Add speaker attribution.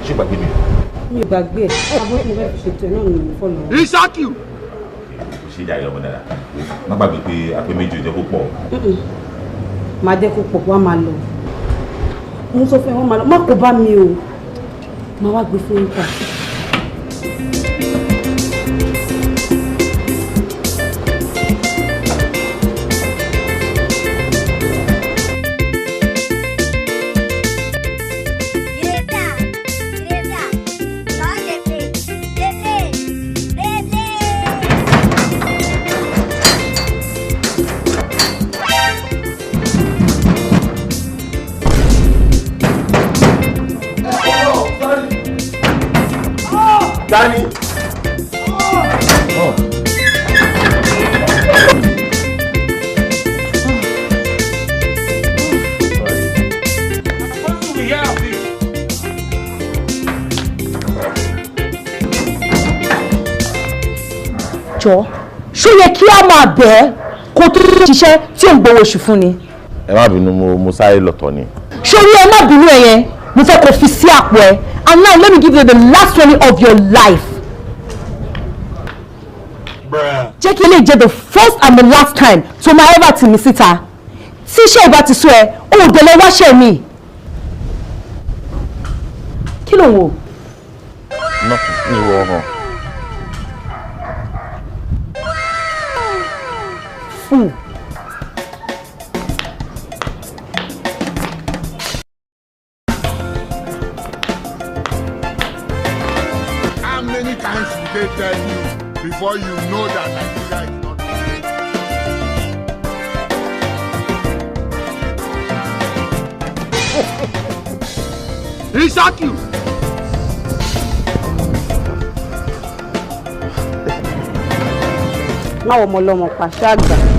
Speaker 1: ṣé gbàgbé mi.
Speaker 2: mi ò gbàgbé ẹ àbúrò mi fẹ́ẹ́ fi ṣètò ẹ náà ní fọlọ.
Speaker 1: ìṣákì. kò ṣe ìjà ìyọ̀bọ̀ dára má gbàgbé pé àpé méjì ò jẹ́ kó pọ̀.
Speaker 2: máa jẹ́ kó pọ̀ wá máa lọ mo sọ fún ẹ wọ́n máa lọ má kó bá mi o máa wá gbé fún yín.
Speaker 1: Dani. Oh.
Speaker 3: Jọ̀ọ́, ṣó yẹ kí a máa bẹ̀ ẹ́ kó tó ṣiṣẹ́ tí ò ń gbowó oṣù fún ni.
Speaker 1: Ẹ má bínú mo sáré lọ́tọ̀ ni.
Speaker 3: Ṣorí ẹ má bínú ẹ yẹn, mo fẹ́ kó fi sí àpò ẹ. And now let me give you the last warning of your life. Jẹ́ kí lè jẹ́ the first and the last time tó máa ever tì mí síta. Tí iṣẹ́ ìbá ti sú ẹ, ó ò délé wáṣẹ́ mi. Kí ló ń wò?
Speaker 1: Ní ìwọ ọ̀hún.
Speaker 3: Fool.
Speaker 4: How many times did they tell you before you know that Nigeria is not
Speaker 1: He shot you.
Speaker 2: Máa wọ ọmọ ọlọ́mọ pàṣẹ àgbà.